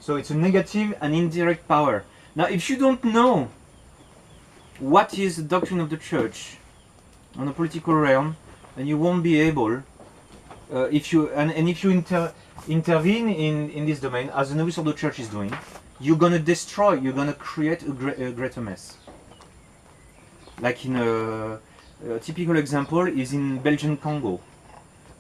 So it's a negative and indirect power. Now, if you don't know what is the doctrine of the church on the political realm, then you won't be able, if you intervene in this domain, as the novice of the church is doing, you're going to destroy, you're going to create a greater mess. Like in a typical example is in Belgian Congo.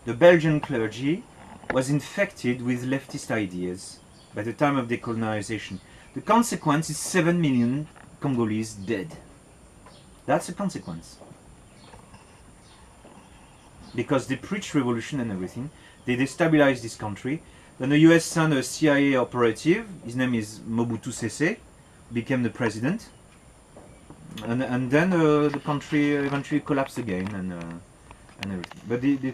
The Belgian clergy was infected with leftist ideas by the time of decolonization. The consequence is 7 million Congolese dead. That's a consequence. Because they preach revolution and everything, they destabilize this country. Then the US sent a CIA operative, his name is Mobutu Sese, became the president. And then the country eventually collapsed again and everything. But the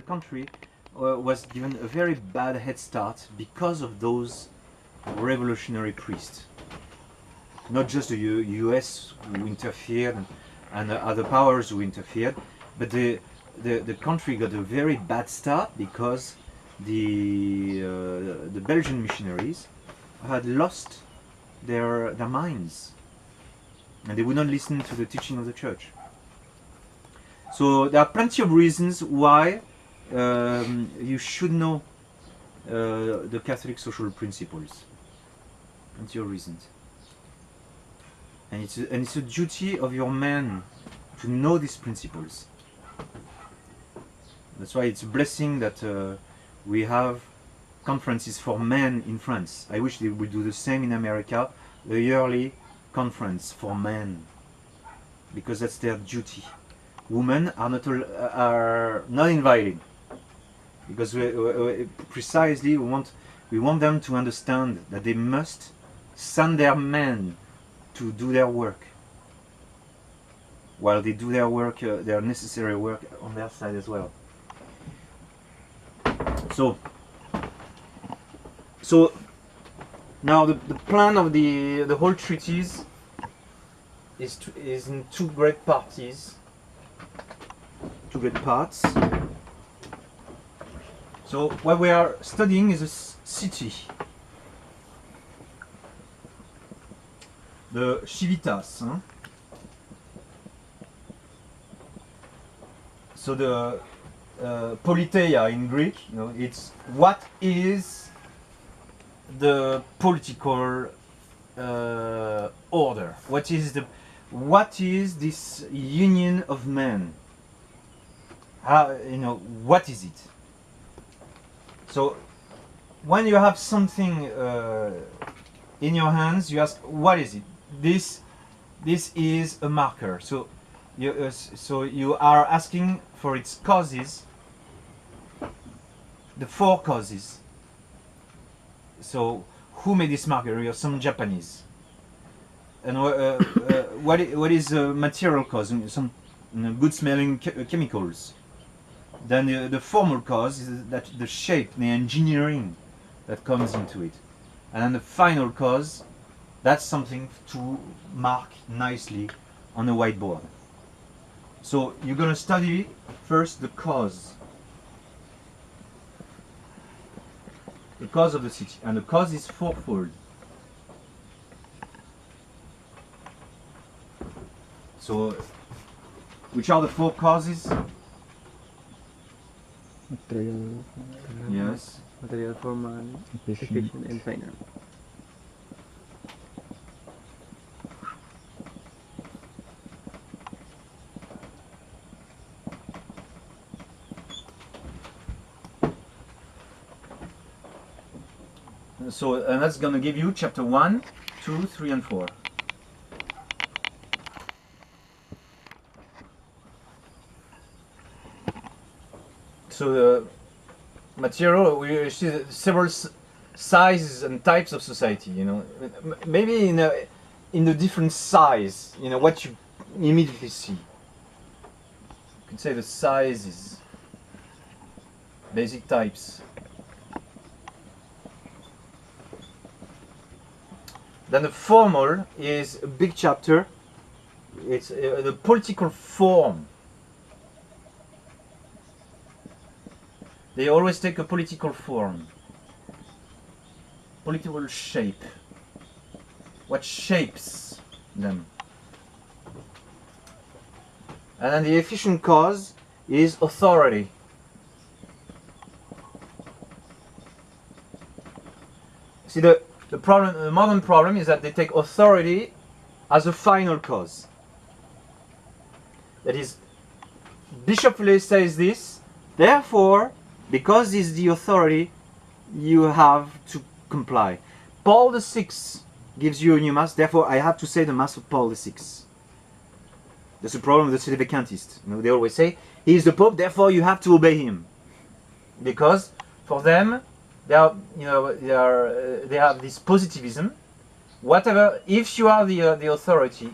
country was given a very bad head start because of those revolutionary priests. Not just the US who interfered and other powers who interfered, but the country got a very bad start because the Belgian missionaries had lost their minds, and they would not listen to the teaching of the church. So there are plenty of reasons why you should know the Catholic social principles. Plenty of reasons. And it's a duty of your men to know these principles. That's why it's a blessing that we have conferences for men in France. I wish they would do the same in America, a yearly conference for men, because that's their duty. Women are not invited, because precisely we want them to understand that they must send their men to do their work, while they do their work, their necessary work on their side as well. So now the plan of the whole treatise is in two great parties, two great parts. So what we are studying is a city, the civitas. Huh? So the politeia in Greek, it's what is the political order? What is this union of men? What is it? So when you have something in your hands, you ask, what is it? This is a marker. So you are asking for its causes, the four causes. So who made this marker? Some Japanese. And what is a material cause? Some good-smelling chemicals. Then the formal cause is that the shape, the engineering that comes into it. And then the final cause, that's something to mark nicely on a whiteboard. So you're going to study first the cause. The cause of the city. And the cause is fourfold. So, which are the four causes? Material. Yes. Material, formal, efficient, and final. So, and that's going to give you chapter 1, 2, 3, and 4. So the material, we see several sizes and types of society, maybe in a different size, what you immediately see. You can say the sizes, basic types. Then the formal is a big chapter. It's the political form. They always take a political form. political shape. What shapes them? And then the efficient cause is authority. See, the problem, the modern problem is that they take authority as a final cause. That is, Bishop Fulé says this, therefore, because this is the authority, you have to comply. Paul VI gives you a new mass, therefore I have to say the mass of Paul VI. That's the problem with the Sedevacantists. You know, they always say, he is the Pope, therefore you have to obey him. Because for them, they are, you know, they have this positivism. Whatever, if you are the authority,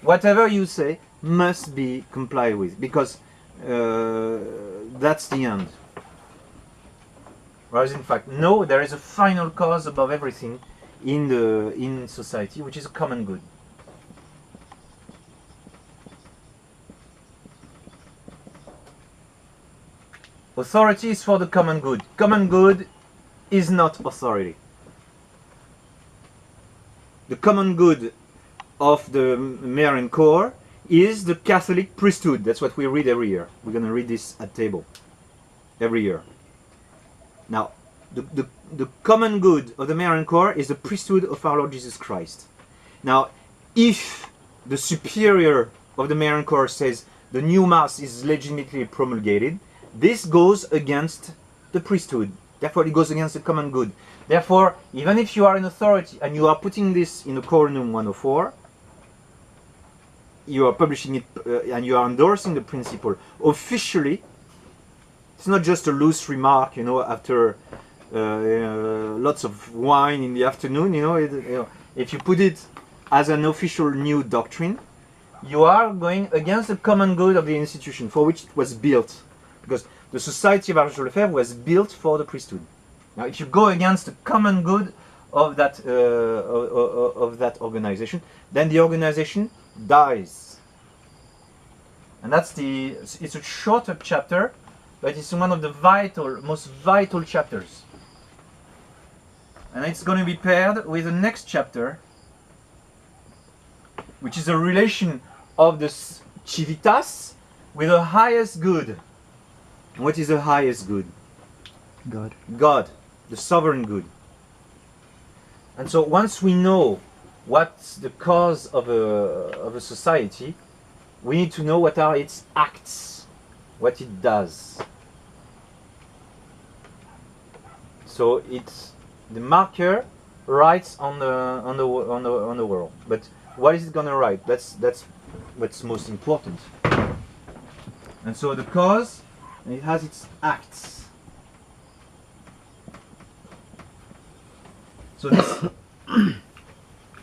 whatever you say must be complied with, because that's the end. Whereas in fact, no, there is a final cause above everything in society, which is a common good. Authority is for the common good. Common good is not authority. The common good of the Marian Corps is the Catholic priesthood. That's what we read every year. We're going to read this at table every year. Now, the common good of the Marian Corps is the priesthood of our Lord Jesus Christ. Now, if the superior of the Marian Corps says the new Mass is legitimately promulgated, this goes against the priesthood. Therefore, it goes against the common good. Therefore, even if you are in authority and you are putting this in the Coronum 104, you are publishing it and you are endorsing the principle officially. It's not just a loose remark, you know, after lots of wine in the afternoon. You know, if you put it as an official new doctrine, you are going against the common good of the institution for which it was built. Because the Society of Archbishop Lefebvre was built for the priesthood. Now, if you go against the common good of that organization, then the organization dies. And that's it's a shorter chapter, but it's one of the most vital chapters. And it's going to be paired with the next chapter, which is a relation of the civitas with the highest good. What is the highest good? God. God, the sovereign good. And so once we know what's the cause of a society, we need to know what are its acts, what it does. So it's the marker writes on the world. But what is it going to write? That's what's most important. And so the cause, it has its acts. So this,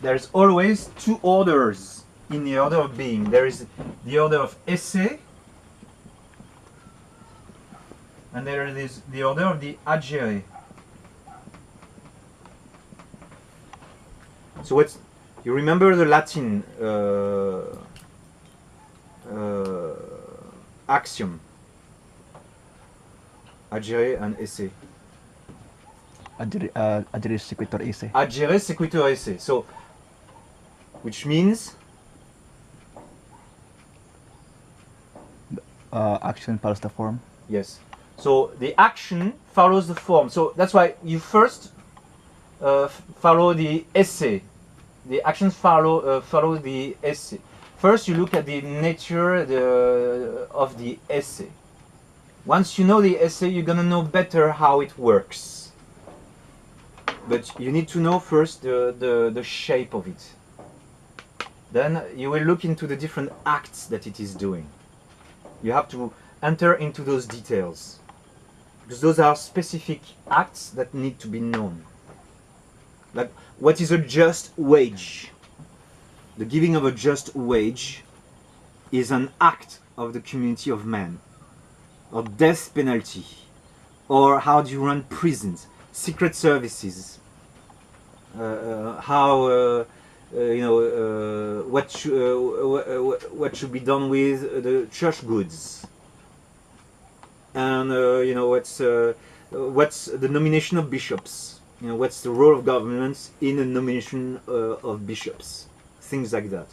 there's always two orders in the order of being. There is the order of esse, and there is the order of the agere. So what's, you remember the Latin axiom? Agere and esse. Agere sequitur esse. Agere sequitur esse. So, which means action follows the form. yes. So the action follows the form. So that's why you first follow the esse. The actions follow the esse. First, you look at the nature of the esse. Once you know the esse, you're gonna know better how it works. But you need to know first the shape of it. Then you will look into the different acts that it is doing. You have to enter into those details, because those are specific acts that need to be known. Like, what is a just wage? The giving of a just wage is an act of the community of men. Or death penalty, or how do you run prisons, secret services, how what should be done with the church goods, and what's the nomination of bishops. what's the role of governments in the nomination of bishops, things like that.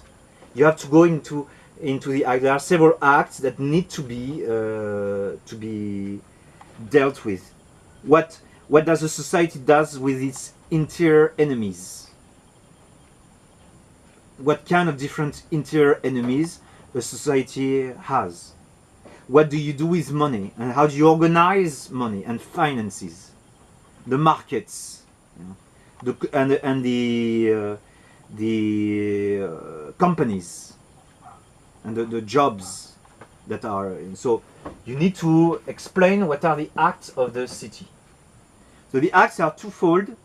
You have to go into the act. There are several acts that need to be dealt with. What does a society does with its interior enemies? What kind of different interior enemies a society has? What do you do with money, and how do you organize money and finances, the markets, and the companies, and the jobs that are in. So you need to explain what are the acts of the city. So the acts are threefold.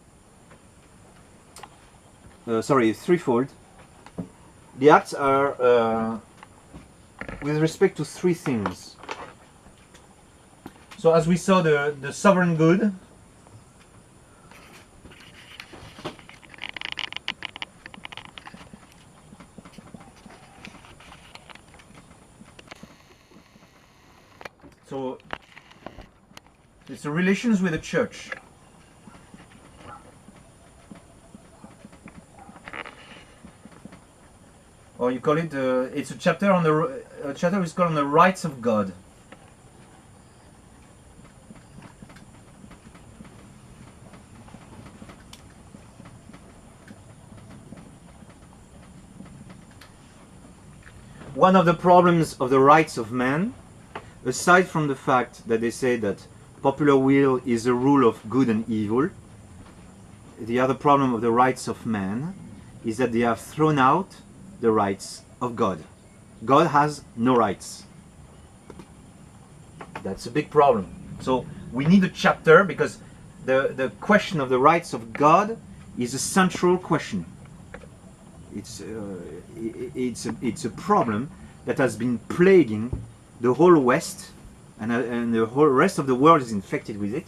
The acts are with respect to three things. So as we saw, the sovereign good, so it's the relations with the church. Or you call it, it's a chapter on a chapter is called on the rights of God. One of the problems of the rights of man, aside from the fact that they say that popular will is a rule of good and evil, the other problem of the rights of man is that they have thrown out the rights of God. God has no rights. That's a big problem. So we need a chapter, because the question of the rights of God is a central question. It's a problem that has been plaguing the whole West, and the whole rest of the world is infected with it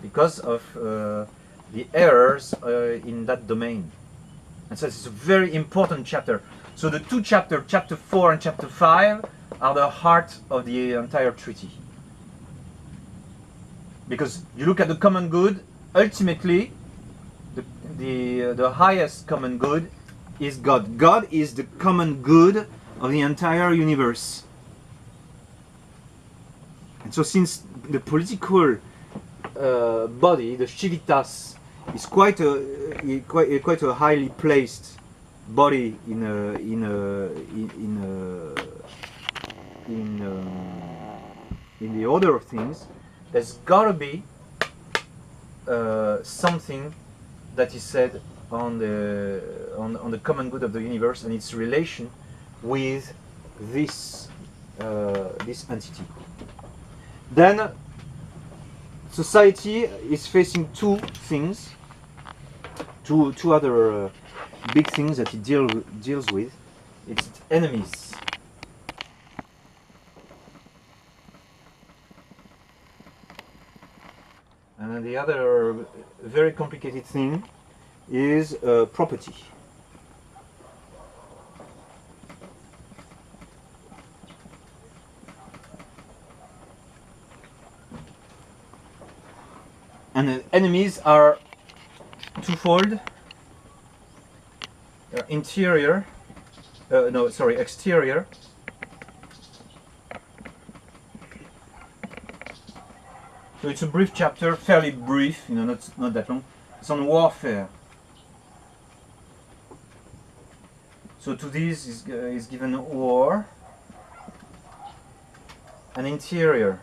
because of the errors in that domain. And so it's a very important chapter. So the two chapters, chapter 4 and chapter 5, are the heart of the entire treaty. Because you look at the common good, ultimately, the highest common good is God. God is the common good of the entire universe. And so since the political body, the civitas, is quite a highly placed body in the order of things, there's got to be something that is said on the common good of the universe and its relation with this entity. Then society is facing two things, two other big things that it deals with. It's its enemies. And then the other very complicated thing is property. And the enemies are twofold. Exterior. So it's a brief chapter, fairly brief, not that long. It's on warfare. So to this is given war and interior.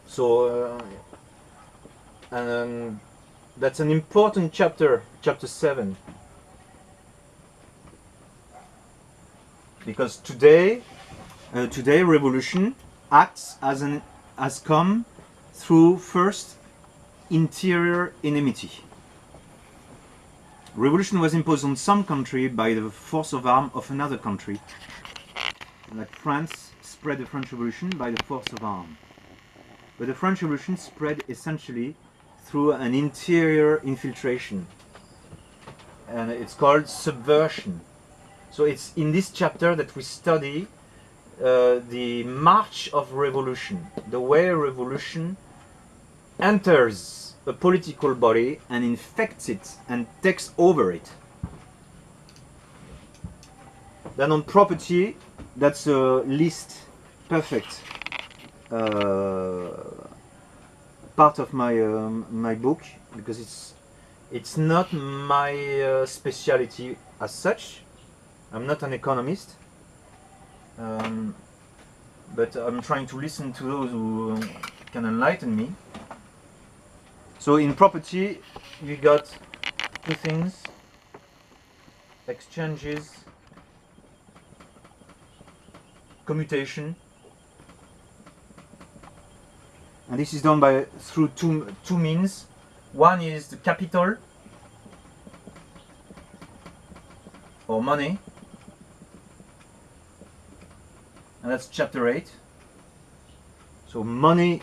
So and that's an important chapter, chapter 7, because today revolution acts has come through first interior enmity. Revolution was imposed on some country by the force of arm of another country, like France spread the French Revolution by the force of arm. But the French Revolution spread essentially through an interior infiltration, and it's called subversion. So it's in this chapter that we study the march of revolution, the way revolution enters a political body and infects it and takes over it. Then on property, that's a least perfect part of my my book, because it's not my speciality as such. I'm not an economist, but I'm trying to listen to those who can enlighten me. So in property, we got two things: exchanges, commutation, and this is done through two means. One is the capital or money, and that's chapter 8. So money,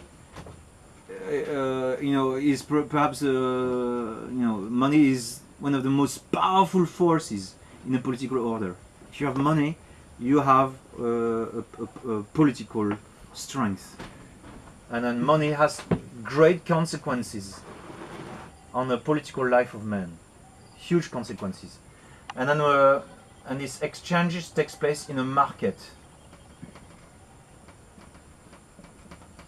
is perhaps money is one of the most powerful forces in a political order. If you have money, you have a political strength, and then money has great consequences on the political life of man, huge consequences. And then and this exchanges takes place in a market.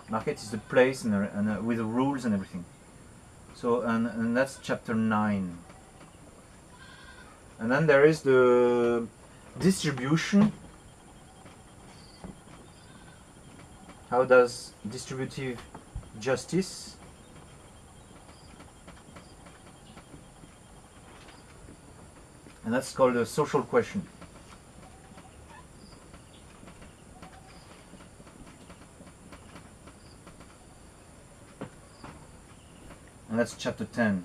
Market is the place and with the rules and everything. So and that's chapter 9. And then there is the distribution. How does distributive justice and that's called a social question. And that's chapter 10.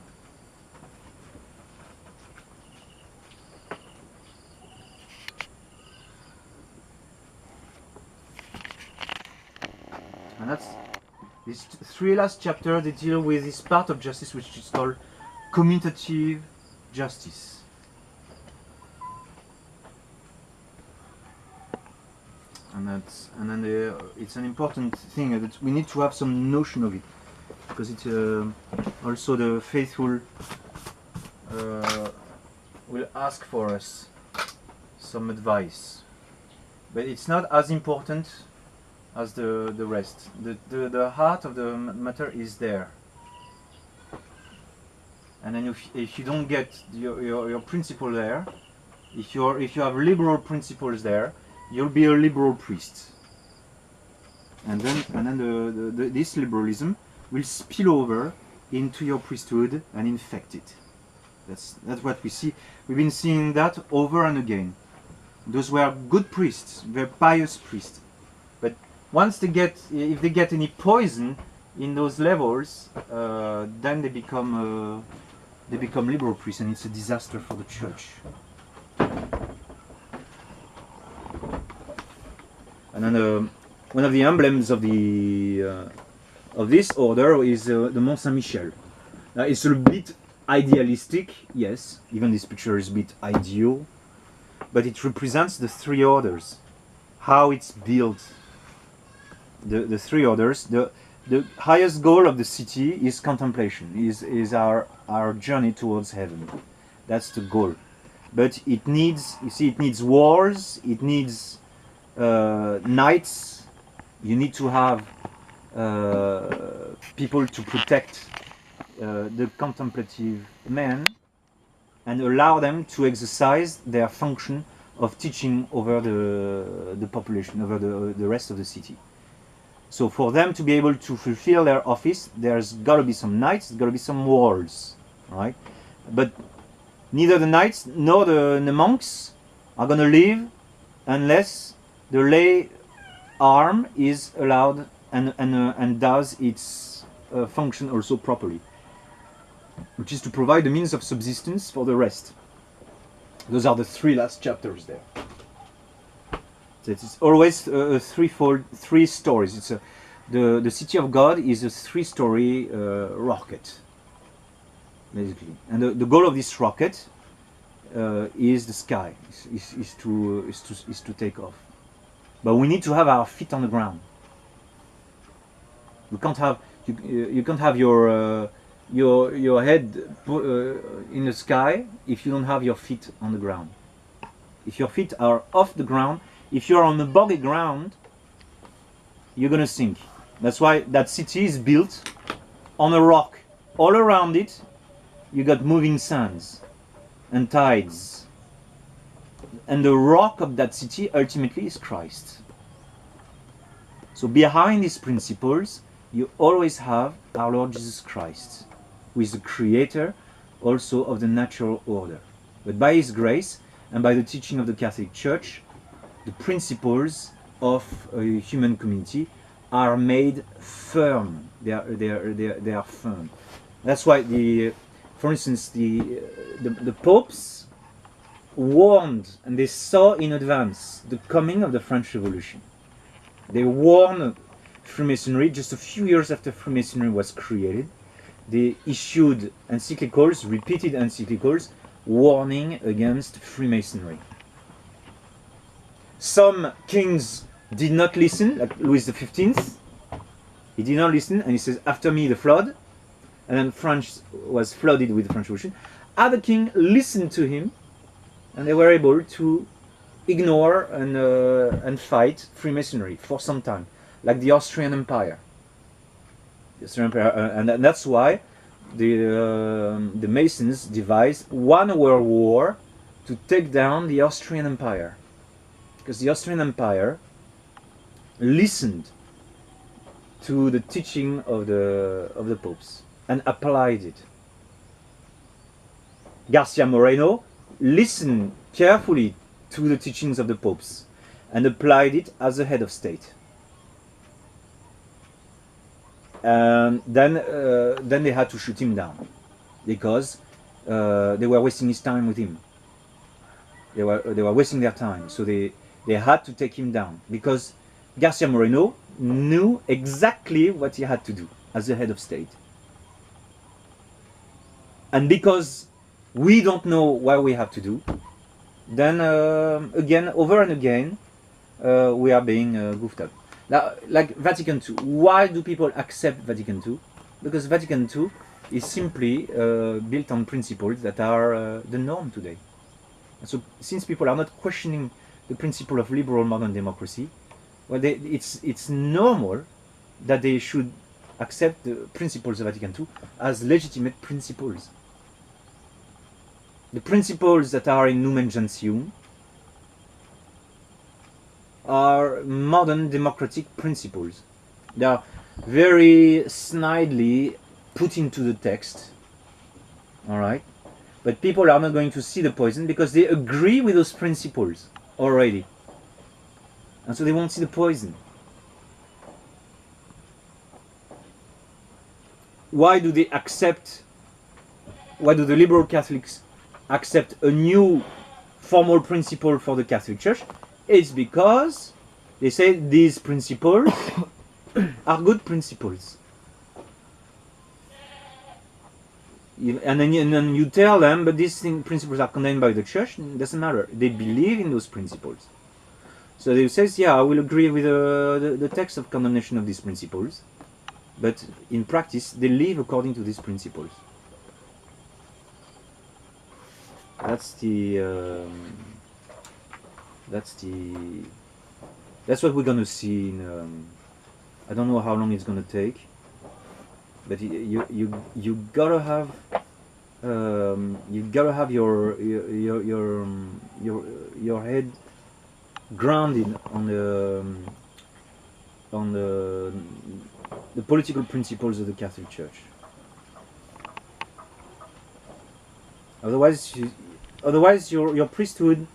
And that's these three last chapters. They deal with this part of justice which is called commutative justice. And then it's an important thing that we need to have some notion of it, because it's also the faithful will ask for us some advice, but it's not as important as the rest. The heart of the matter is there, and then if you don't get your principle there, if you have liberal principles there, you'll be a liberal priest, and then this liberalism will spill over into your priesthood and infect it. That's what we see. We've been seeing that over and again. Those were good priests, they're pious priests, but once if they get any poison in those levels, then they become liberal priests, and it's a disaster for the church. And then one of the emblems of this order is the Mont Saint-Michel. It's a bit idealistic, yes, even this picture is a bit ideal, but it represents the three orders, how it's built. The three orders. The highest goal of the city is contemplation, is our journey towards heaven. That's the goal. But it needs, it needs walls, it needs knights. You need to have people to protect the contemplative men and allow them to exercise their function of teaching over the population, over the rest of the city. So for them to be able to fulfill their office, there's got to be some knights, there's got to be some walls, right? But neither the knights nor the monks are going to live unless the lay arm is allowed and does its function also properly, which is to provide the means of subsistence for the rest. Those are the three last chapters there. So it's always three stories. It's the city of God is a three-story rocket, basically, and the goal of this rocket is the sky, is to take off. But we need to have our feet on the ground. We can't have you can't have your head in the sky if you don't have your feet on the ground. If your feet are off the ground, if you're on the boggy ground, you're gonna sink. That's why that city is built on a rock. All around it, you got moving sands and tides. And the rock of that city ultimately is Christ. So behind these principles, you always have our Lord Jesus Christ, who is the creator also of the natural order. But by His grace and by the teaching of the Catholic Church, the principles of a human community are made firm. They are firm. That's why for instance, the popes warned and they saw in advance the coming of the French Revolution. They warned Freemasonry just a few years after Freemasonry was created. They issued encyclicals, repeated encyclicals, warning against Freemasonry. Some kings did not listen, like Louis XV. He did not listen, and he says, "After me the flood," and then France was flooded with the French Revolution. Other kings listened to him, and they were able to ignore and fight Freemasonry for some time, like the Austrian Empire. The Austrian Empire, and that's why the Masons devised one world war to take down the Austrian Empire, because the Austrian Empire listened to the teaching of the popes and applied it. Garcia Moreno listened carefully to the teachings of the popes and applied it as a head of state. And then they had to shoot him down because they were wasting his time with him. They were wasting their time, so they had to take him down because Garcia Moreno knew exactly what he had to do as a head of state. And because we don't know what we have to do, then again, over and again, we are being goofed up. Now, like Vatican II, why do people accept Vatican II? Because Vatican II is simply built on principles that are the norm today. And so, since people are not questioning the principle of liberal modern democracy, well, it's normal that they should accept the principles of Vatican II as legitimate principles. The principles that are in Lumen Gentium are modern democratic principles. They are very snidely put into the text, alright? But people are not going to see the poison because they agree with those principles already. And so they won't see the poison. Why do they accept, why do the liberal Catholics accept a new formal principle for the Catholic Church? It's because they say these principles are good principles. And then you tell them, but these principles are condemned by the Church. It doesn't matter. They believe in those principles. So they say, yeah, I will agree with the text of condemnation of these principles, but in practice, they live according to these principles. That's what we're gonna see in, I don't know how long it's gonna take, but you gotta have your head grounded on the political principles of the Catholic Church. Otherwise your priesthood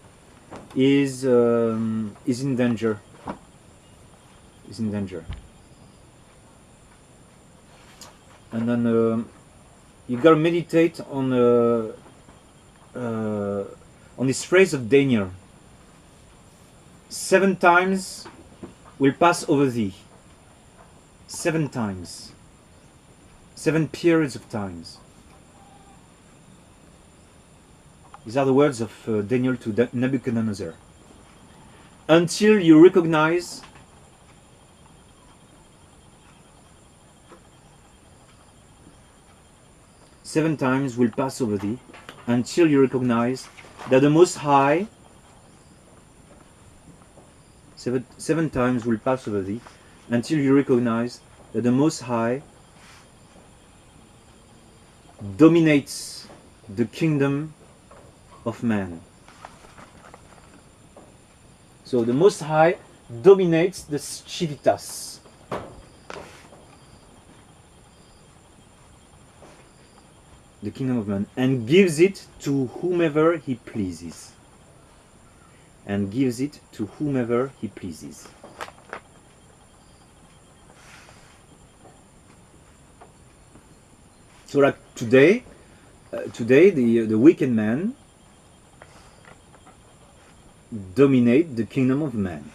is in danger. And then you gotta meditate on this phrase of Daniel. 7 times will pass over thee. 7 times. 7 periods of times. These are the words of Daniel to Nebuchadnezzar. Until you recognize seven times will pass over thee, until you recognize that the Most High, seven times will pass over thee, until you recognize that the Most High dominates the kingdom of man. So the Most High dominates the Civitas. The kingdom of man, and gives it to whomever he pleases. And gives it to whomever he pleases. So like today the wicked man dominate the kingdom of man.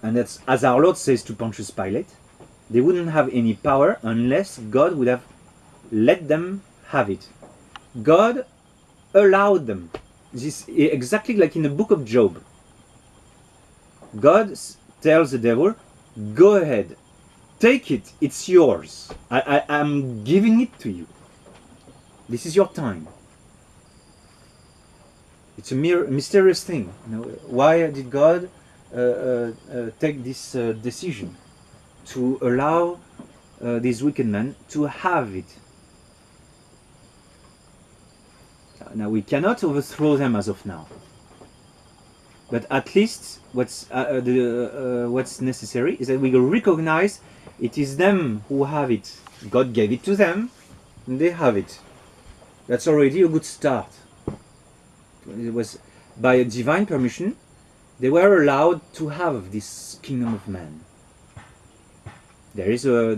And that's, as our Lord says to Pontius Pilate, they wouldn't have any power unless God would have let them have it. God allowed them. This is exactly like in the book of Job. God tells the devil, go ahead, take it, it's yours. I'm giving it to you. This is your time. It's a mysterious thing. You know, why did God take this decision to allow these wicked men to have it? Now we cannot overthrow them as of now, but at least what's necessary is that we recognize it is them who have it. God gave it to them, and they have it. That's already a good start. It was by a divine permission they were allowed to have this kingdom of man. There is a